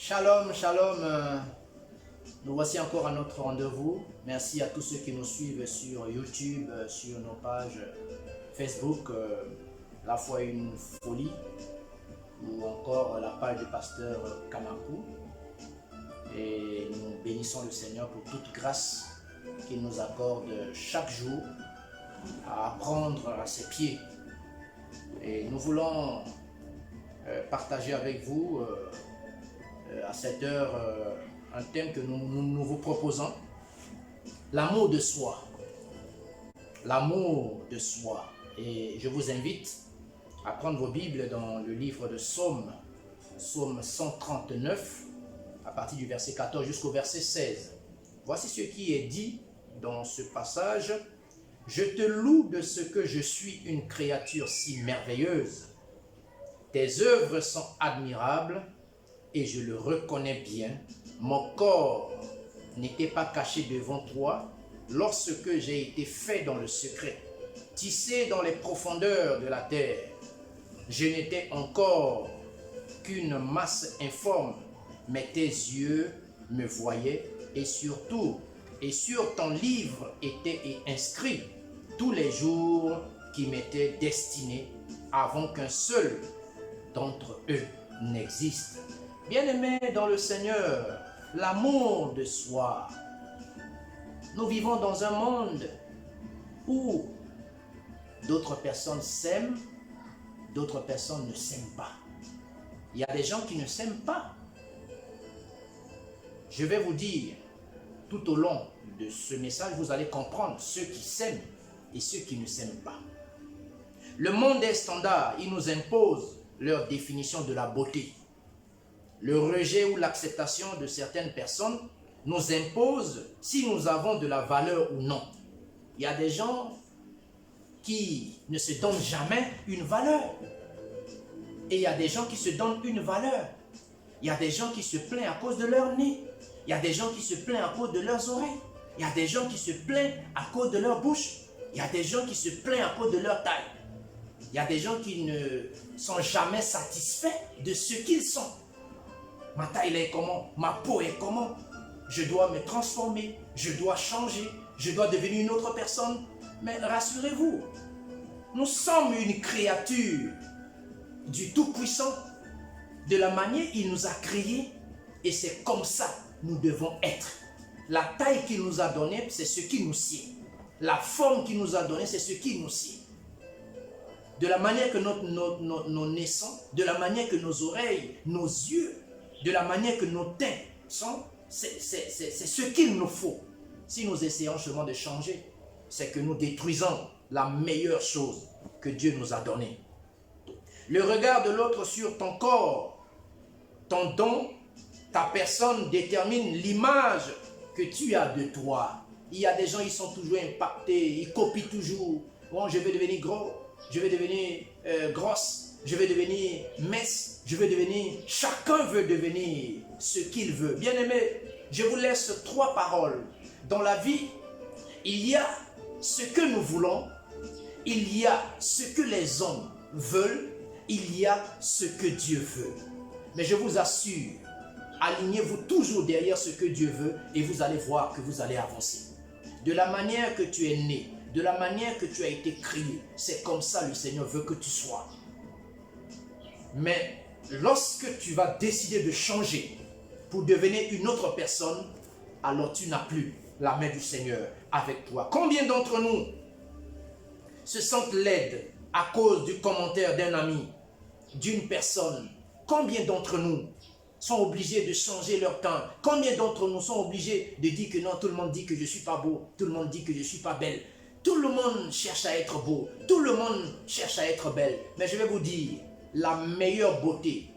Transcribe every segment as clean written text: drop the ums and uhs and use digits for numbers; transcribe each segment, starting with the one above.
Shalom, shalom. Nous voici encore à notre rendez-vous. Merci à tous ceux qui nous suivent sur YouTube, sur nos pages Facebook, La foi une folie, ou encore la page du pasteur Kamakou. Et nous bénissons le Seigneur pour toute grâce qu'il nous accorde chaque jour à apprendre à ses pieds. Et nous voulons partager avec vous à cette heure un thème que nous vous proposons, l'amour de soi. L'amour de soi. Et je vous invite à prendre vos Bibles dans le livre de Psaume 139, à partir du verset 14 jusqu'au verset 16. Voici ce qui est dit dans ce passage. « Je te loue de ce que je suis une créature si merveilleuse. Tes œuvres sont admirables et je le reconnais bien. Mon corps n'était pas caché devant toi lorsque j'ai été fait dans le secret, tissé dans les profondeurs de la terre. Je n'étais encore qu'une masse informe, mais tes yeux me voyaient et sur ton livre étaient inscrits tous les jours qui m'étaient destinés avant qu'un seul d'entre eux n'existe. » Bien-aimés dans le Seigneur, l'amour de soi. Nous vivons dans un monde où d'autres personnes s'aiment, d'autres personnes ne s'aiment pas. Il y a des gens qui ne s'aiment pas. Je vais vous dire, tout au long de ce message, vous allez comprendre ceux qui s'aiment et ceux qui ne s'aiment pas. Le monde est standard, il nous impose leur définition de la beauté. Le rejet ou l'acceptation de certaines personnes nous impose si nous avons de la valeur ou non. Il y a des gens qui ne se donnent jamais une valeur. Et il y a des gens qui se donnent une valeur. Il y a des gens qui se plaignent à cause de leur nez. Il y a des gens qui se plaignent à cause de leurs oreilles. Il y a des gens qui se plaignent à cause de leur bouche. Il y a des gens qui se plaignent à cause de leur taille. Il y a des gens qui ne sont jamais satisfaits de ce qu'ils sont. Ma taille est comment? Ma peau est comment? Je dois me transformer, je dois changer, je dois devenir une autre personne. Mais rassurez-vous, nous sommes une créature du Tout-Puissant. De la manière il nous a créés, et c'est comme ça nous devons être. La taille qu'il nous a donnée, c'est ce qui nous sied. La forme qu'il nous a donnée, c'est ce qui nous sied. De la manière que nos naissons, de la manière que nos oreilles, nos yeux, de la manière que nos teints sont, c'est ce qu'il nous faut. Si nous essayons seulement de changer, c'est que nous détruisons la meilleure chose que Dieu nous a donnée. Le regard de l'autre sur ton corps, ton don, ta personne détermine l'image que tu as de toi. Il y a des gens, ils sont toujours impactés, ils copient toujours. Bon, je vais devenir gros, je vais devenir grosse. Je vais devenir mince, je vais devenir... Chacun veut devenir ce qu'il veut. Bien-aimés, je vous laisse 3 paroles. Dans la vie, il y a ce que nous voulons, il y a ce que les hommes veulent, il y a ce que Dieu veut. Mais je vous assure, alignez-vous toujours derrière ce que Dieu veut et vous allez voir que vous allez avancer. De la manière que tu es né, de la manière que tu as été créé, c'est comme ça le Seigneur veut que tu sois. Mais lorsque tu vas décider de changer pour devenir une autre personne, alors tu n'as plus la main du Seigneur avec toi. Combien d'entre nous se sentent laides à cause du commentaire d'un ami, d'une personne? Combien d'entre nous sont obligés de changer leur teint? Combien d'entre nous sont obligés de dire que non, tout le monde dit que je ne suis pas beau, tout le monde dit que je ne suis pas belle. Tout le monde cherche à être beau, tout le monde cherche à être belle. Mais je vais vous dire, la meilleure beauté,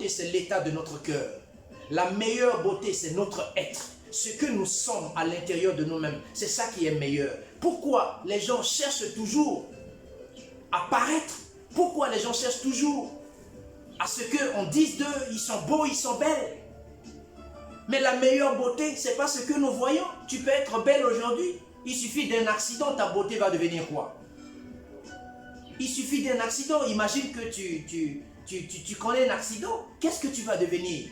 c'est l'état de notre cœur. La meilleure beauté, c'est notre être. Ce que nous sommes à l'intérieur de nous-mêmes, c'est ça qui est meilleur. Pourquoi les gens cherchent toujours à paraître? Pourquoi les gens cherchent toujours à ce qu'on dise d'eux, ils sont beaux, ils sont belles? Mais la meilleure beauté, ce n'est pas ce que nous voyons. Tu peux être belle aujourd'hui, il suffit d'un accident, ta beauté va devenir quoi? Il suffit d'un accident. Imagine que tu connais un accident, qu'est-ce que tu vas devenir?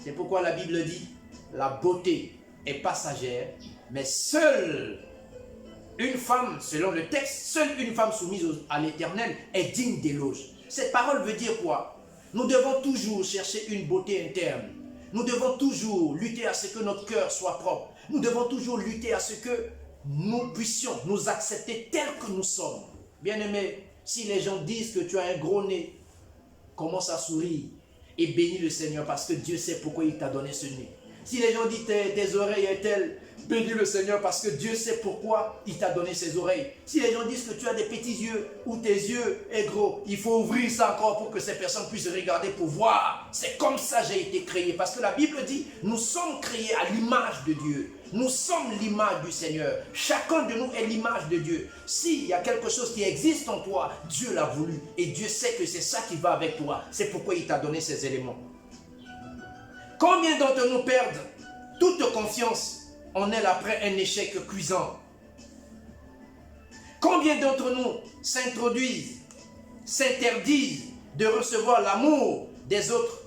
C'est pourquoi la Bible dit, la beauté est passagère, mais seule une femme, selon le texte, seule une femme soumise à l'Éternel est digne d'éloge. Cette parole veut dire quoi? Nous devons toujours chercher une beauté interne. Nous devons toujours lutter à ce que notre cœur soit propre. Nous devons toujours lutter à ce que nous puissions nous accepter tels que nous sommes. Bien-aimé, si les gens disent que tu as un gros nez, commence à sourire et bénis le Seigneur parce que Dieu sait pourquoi il t'a donné ce nez. Si les gens disent tes oreilles est telles, bénis le Seigneur parce que Dieu sait pourquoi il t'a donné ses oreilles. Si les gens disent que tu as des petits yeux ou tes yeux est gros, il faut ouvrir ça encore pour que ces personnes puissent regarder pour voir. C'est comme ça que j'ai été créé. Parce que la Bible dit, nous sommes créés à l'image de Dieu. Nous sommes l'image du Seigneur. Chacun de nous est l'image de Dieu. S'il y a quelque chose qui existe en toi, Dieu l'a voulu. Et Dieu sait que c'est ça qui va avec toi. C'est pourquoi il t'a donné ces éléments. Combien d'entre nous perdent toute confiance en elle après un échec cuisant? Combien d'entre nous s'interdisent de recevoir l'amour des autres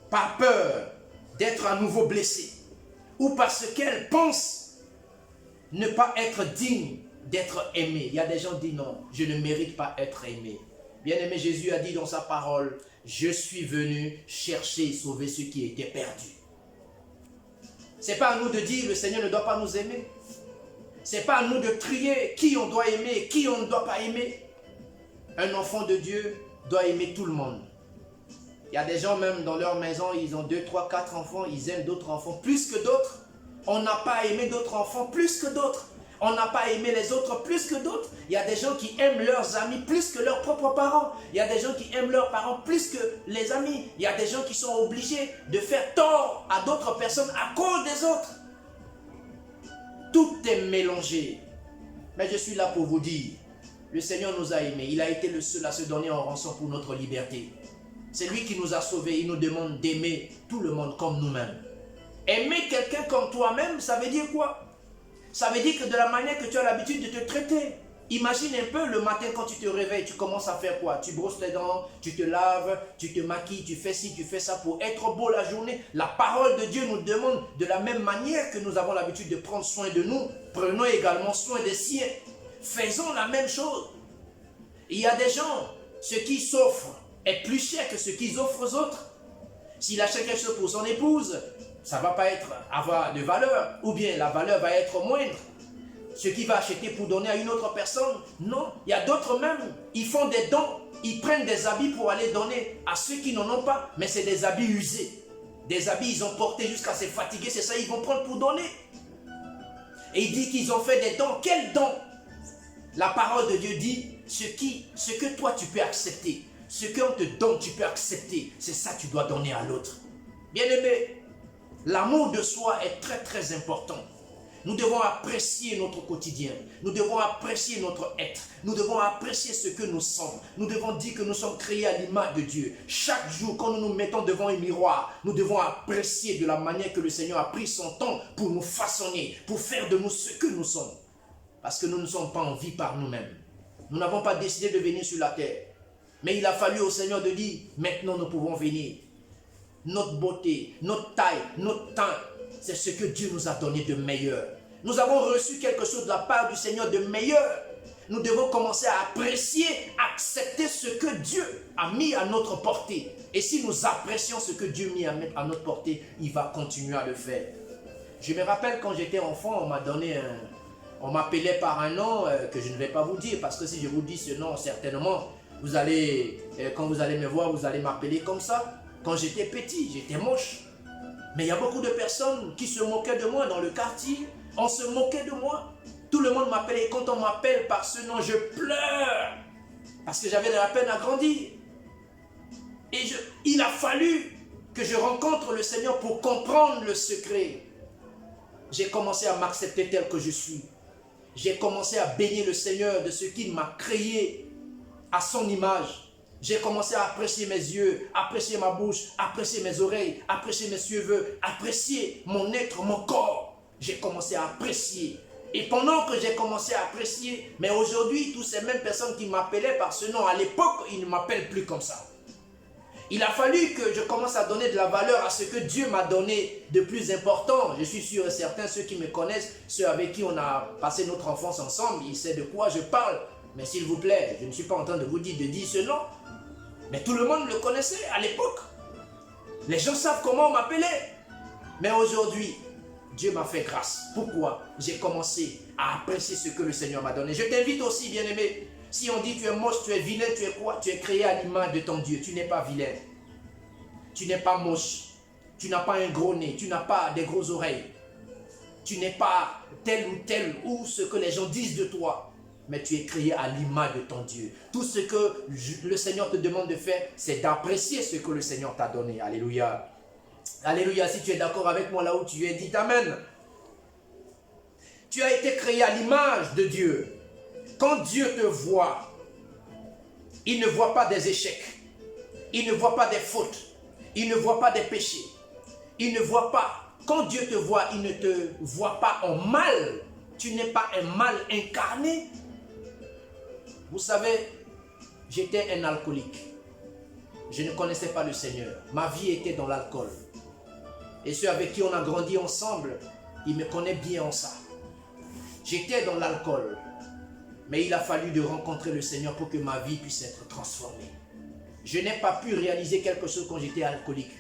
par peur d'être à nouveau blessés ou parce qu'elles pensent ne pas être dignes d'être aimées? Il y a des gens qui disent non, je ne mérite pas être aimé. Bien-aimé, Jésus a dit dans sa parole, je suis venu chercher et sauver ceux qui étaient perdus. Ce n'est pas à nous de dire le Seigneur ne doit pas nous aimer. Ce n'est pas à nous de trier qui on doit aimer et qui on ne doit pas aimer. Un enfant de Dieu doit aimer tout le monde. Il y a des gens même dans leur maison, ils ont 2, 3, 4 enfants, ils aiment d'autres enfants plus que d'autres. On n'a pas aimé d'autres enfants plus que d'autres. On n'a pas aimé les autres plus que d'autres. Il y a des gens qui aiment leurs amis plus que leurs propres parents. Il y a des gens qui aiment leurs parents plus que les amis. Il y a des gens qui sont obligés de faire tort à d'autres personnes à cause des autres. Tout est mélangé. Mais je suis là pour vous dire, le Seigneur nous a aimés. Il a été le seul à se donner en rançon pour notre liberté. C'est lui qui nous a sauvés. Il nous demande d'aimer tout le monde comme nous-mêmes. Aimer quelqu'un comme toi-même, ça veut dire quoi? Ça veut dire que de la manière que tu as l'habitude de te traiter. Imagine un peu le matin quand tu te réveilles, tu commences à faire quoi? Tu brosses tes dents, tu te laves, tu te maquilles, tu fais ci, tu fais ça pour être beau la journée. La parole de Dieu nous demande de la même manière que nous avons l'habitude de prendre soin de nous, prenons également soin des siens. Faisons la même chose. Il y a des gens, ce qu'ils s'offrent est plus cher que ce qu'ils offrent aux autres. S'il achète quelque chose pour son épouse, ça ne va pas avoir de valeur, ou bien la valeur va être moindre. Ce qu'il va acheter pour donner à une autre personne, non. Il y a d'autres même, ils font des dons, ils prennent des habits pour aller donner à ceux qui n'en ont pas, mais c'est des habits usés. Des habits ils ont porté jusqu'à se fatiguer, c'est ça ils vont prendre pour donner. Et il dit qu'ils ont fait des dons. Quels dons? La parole de Dieu dit, ce que toi tu peux accepter, ce qu'on te donne tu peux accepter, c'est ça que tu dois donner à l'autre. Bien-aimé, l'amour de soi est très très important. Nous devons apprécier notre quotidien. Nous devons apprécier notre être. Nous devons apprécier ce que nous sommes. Nous devons dire que nous sommes créés à l'image de Dieu. Chaque jour, quand nous nous mettons devant un miroir, nous devons apprécier de la manière que le Seigneur a pris son temps pour nous façonner, pour faire de nous ce que nous sommes. Parce que nous ne sommes pas en vie par nous-mêmes. Nous n'avons pas décidé de venir sur la terre. Mais il a fallu au Seigneur de dire, maintenant nous pouvons venir. Notre beauté, notre taille, notre teint, c'est ce que Dieu nous a donné de meilleur. Nous avons reçu quelque chose de la part du Seigneur de meilleur. Nous devons commencer à apprécier, accepter ce que Dieu a mis à notre portée. Et si nous apprécions ce que Dieu a mis à notre portée, il va continuer à le faire. Je me rappelle quand j'étais enfant, on m'appelait par un nom que je ne vais pas vous dire, parce que si je vous dis ce nom, certainement, quand vous allez me voir, vous allez m'appeler comme ça. Quand j'étais petit, j'étais moche. Mais il y a beaucoup de personnes qui se moquaient de moi dans le quartier. On se moquait de moi. Tout le monde m'appelait. Et quand on m'appelle par ce nom, je pleure. Parce que j'avais de la peine à grandir. Et il a fallu que je rencontre le Seigneur pour comprendre le secret. J'ai commencé à m'accepter tel que je suis. J'ai commencé à bénir le Seigneur de ce qu'il m'a créé à son image. J'ai commencé à apprécier mes yeux, apprécier ma bouche, apprécier mes oreilles, apprécier mes cheveux, apprécier mon être, mon corps. J'ai commencé à apprécier. Et pendant que j'ai commencé à apprécier, mais aujourd'hui, toutes ces mêmes personnes qui m'appelaient par ce nom, à l'époque, ils ne m'appellent plus comme ça. Il a fallu que je commence à donner de la valeur à ce que Dieu m'a donné de plus important. Je suis sûr et certain, ceux qui me connaissent, ceux avec qui on a passé notre enfance ensemble, ils savent de quoi je parle. Mais s'il vous plaît, je ne suis pas en train de vous dire ce nom. Mais tout le monde le connaissait à l'époque. Les gens savent comment on m'appelait. Mais aujourd'hui, Dieu m'a fait grâce. Pourquoi? J'ai commencé à apprécier ce que le Seigneur m'a donné. Je t'invite aussi, bien-aimé. Si on dit tu es moche, tu es vilain, tu es quoi? Tu es créé à l'image de ton Dieu. Tu n'es pas vilain. Tu n'es pas moche. Tu n'as pas un gros nez. Tu n'as pas des grosses oreilles. Tu n'es pas tel ou ce que les gens disent de toi. Mais tu es créé à l'image de ton Dieu. Tout ce que le Seigneur te demande de faire, c'est d'apprécier ce que le Seigneur t'a donné. Alléluia. Alléluia. Si tu es d'accord avec moi là où tu es, dis Amen. Tu as été créé à l'image de Dieu. Quand Dieu te voit, il ne voit pas des échecs. Il ne voit pas des fautes. Il ne voit pas des péchés. Il ne voit pas. Quand Dieu te voit, il ne te voit pas en mal. Tu n'es pas un mal incarné. Vous savez, j'étais un alcoolique. Je ne connaissais pas le Seigneur. Ma vie était dans l'alcool. Et ceux avec qui on a grandi ensemble, ils me connaissent bien en ça. J'étais dans l'alcool. Mais il a fallu de rencontrer le Seigneur pour que ma vie puisse être transformée. Je n'ai pas pu réaliser quelque chose quand j'étais alcoolique.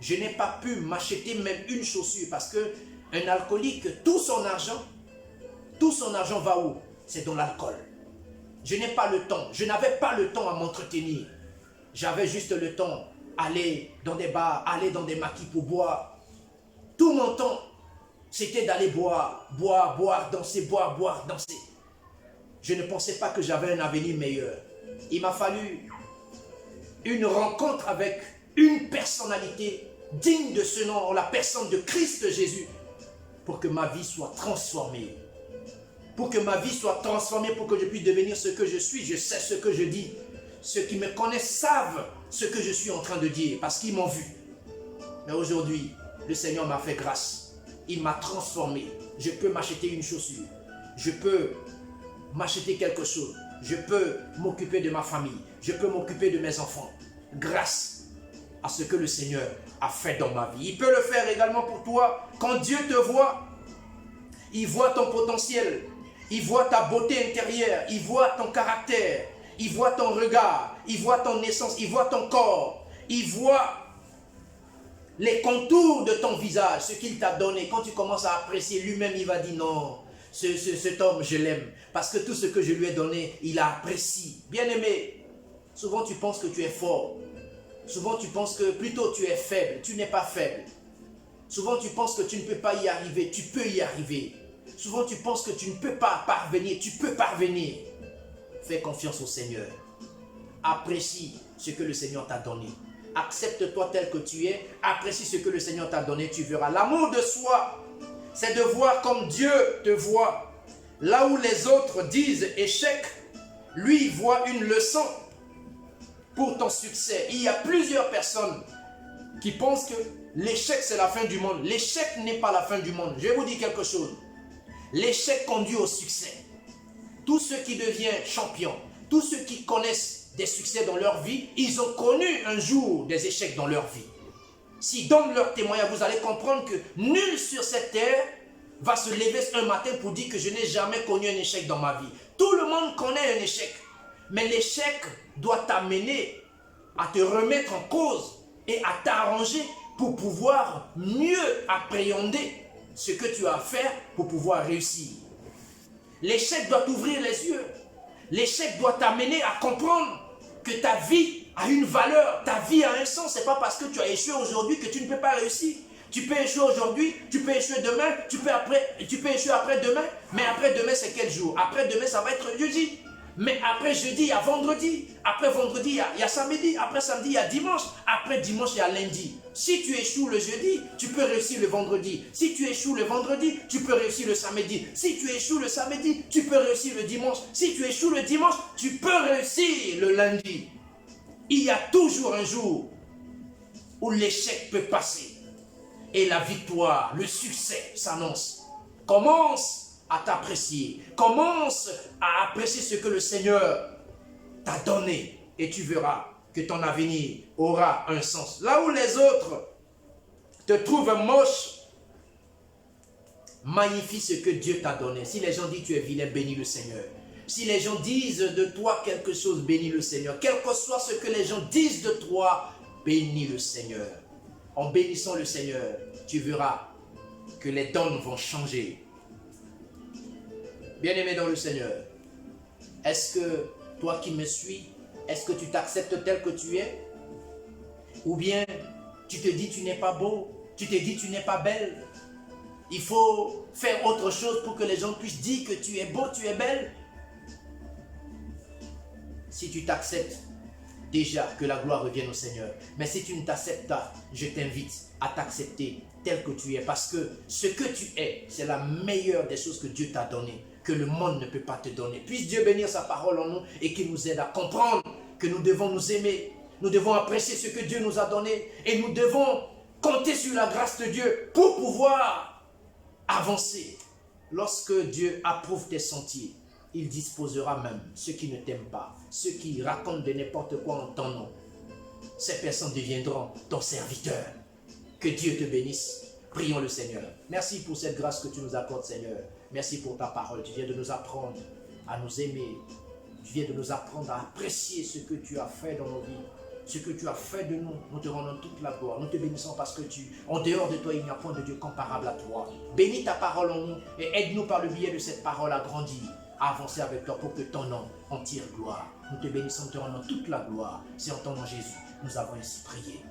Je n'ai pas pu m'acheter même une chaussure parce qu'un alcoolique, tout son argent va où? C'est dans l'alcool. Je n'ai pas le temps. Je n'avais pas le temps à m'entretenir. J'avais juste le temps aller dans des bars, aller dans des maquis pour boire. Tout mon temps, c'était d'aller boire, danser, danser. Je ne pensais pas que j'avais un avenir meilleur. Il m'a fallu une rencontre avec une personnalité digne de ce nom, la personne de Christ Jésus, pour que ma vie soit transformée. Pour que ma vie soit transformée, pour que je puisse devenir ce que je suis. Je sais ce que je dis. Ceux qui me connaissent savent ce que je suis en train de dire, parce qu'ils m'ont vu. Mais aujourd'hui, le Seigneur m'a fait grâce. Il m'a transformé. Je peux m'acheter une chaussure. Je peux m'acheter quelque chose. Je peux m'occuper de ma famille. Je peux m'occuper de mes enfants. Grâce à ce que le Seigneur a fait dans ma vie. Il peut le faire également pour toi. Quand Dieu te voit, il voit ton potentiel. Il voit ta beauté intérieure. Il voit ton caractère. Il voit ton regard. Il voit ton essence. Il voit ton corps. Il voit les contours de ton visage, ce qu'il t'a donné. Quand tu commences à apprécier, lui-même, il va dire non. Cet homme, je l'aime. Parce que tout ce que je lui ai donné, il apprécie. Bien-aimé, souvent tu penses que tu es fort. Souvent tu penses que plutôt tu es faible. Tu n'es pas faible. Souvent tu penses que tu ne peux pas y arriver. Tu peux y arriver. Souvent tu penses que tu ne peux pas parvenir. Tu peux parvenir. Fais confiance au Seigneur. Apprécie ce que le Seigneur t'a donné. Accepte-toi tel que tu es. Apprécie ce que le Seigneur t'a donné. Tu verras l'amour de soi. C'est de voir comme Dieu te voit. Là où les autres disent échec, lui voit une leçon pour ton succès. Il y a plusieurs personnes qui pensent que l'échec c'est la fin du monde. L'échec n'est pas la fin du monde. Je vais vous dire quelque chose. L'échec conduit au succès. Tous ceux qui deviennent champions, tous ceux qui connaissent des succès dans leur vie, ils ont connu un jour des échecs dans leur vie. S'ils donnent leur témoignage, vous allez comprendre que nul sur cette terre va se lever un matin pour dire que je n'ai jamais connu un échec dans ma vie. Tout le monde connaît un échec. Mais l'échec doit t'amener à te remettre en cause et à t'arranger pour pouvoir mieux appréhender ce que tu as à faire pour pouvoir réussir. L'échec doit t'ouvrir les yeux. L'échec doit t'amener à comprendre que ta vie a une valeur, ta vie a un sens. Ce n'est pas parce que tu as échoué aujourd'hui que tu ne peux pas réussir. Tu peux échouer aujourd'hui, tu peux échouer demain, tu peux échouer après-demain. Mais après-demain, c'est quel jour? Après-demain, ça va être jeudi. Mais après jeudi, il y a vendredi. Après vendredi, il y a samedi. Après samedi, il y a dimanche. Après dimanche, il y a lundi. Si tu échoues le jeudi, tu peux réussir le vendredi. Si tu échoues le vendredi, tu peux réussir le samedi. Si tu échoues le samedi, tu peux réussir le dimanche. Si tu échoues le dimanche, tu peux réussir le lundi. Il y a toujours un jour où l'échec peut passer. Et la victoire, le succès s'annonce. Commence à t'apprécier. Commence à apprécier ce que le Seigneur t'a donné. Et tu verras que ton avenir aura un sens. Là où les autres te trouvent moche, magnifie ce que Dieu t'a donné. Si les gens disent que tu es vilain, bénis le Seigneur. Si les gens disent de toi quelque chose, bénis le Seigneur. Quel que soit ce que les gens disent de toi, bénis le Seigneur. En bénissant le Seigneur, tu verras que les donnes vont changer. Bien-aimé dans le Seigneur, est-ce que toi qui me suis, est-ce que tu t'acceptes tel que tu es? Ou bien tu te dis tu n'es pas beau, tu te dis tu n'es pas belle? Il faut faire autre chose pour que les gens puissent dire que tu es beau, tu es belle. Si tu t'acceptes, déjà que la gloire revienne au Seigneur. Mais si tu ne t'acceptes pas, je t'invite à t'accepter tel que tu es. Parce que ce que tu es, c'est la meilleure des choses que Dieu t'a donné, que le monde ne peut pas te donner. Puisse Dieu bénir sa parole en nous et qu'il nous aide à comprendre que nous devons nous aimer. Nous devons apprécier ce que Dieu nous a donné. Et nous devons compter sur la grâce de Dieu pour pouvoir avancer. Lorsque Dieu approuve tes sentiers, il disposera même ceux qui ne t'aiment pas, ceux qui racontent de n'importe quoi en ton nom. Ces personnes deviendront ton serviteur. Que Dieu te bénisse. Prions le Seigneur. Merci pour cette grâce que tu nous accordes, Seigneur. Merci pour ta parole. Tu viens de nous apprendre à nous aimer. Tu viens de nous apprendre à apprécier ce que tu as fait dans nos vies. Ce que tu as fait de nous, nous te rendons toute la gloire. Nous te bénissons parce que en dehors de toi, il n'y a point de Dieu comparable à toi. Bénis ta parole en nous et aide-nous par le biais de cette parole à grandir, à avancer avec toi pour que ton nom en tire gloire. Nous te bénissons, nous te rendons toute la gloire. C'est en ton nom Jésus, nous avons ainsi prié.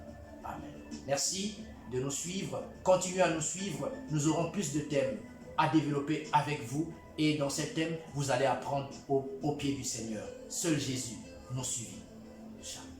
Amen. Merci de nous suivre. Continuez à nous suivre. Nous aurons plus de thèmes à développer avec vous. Et dans ces thèmes, vous allez apprendre au pied du Seigneur. Seul Jésus nous suit. Ciao.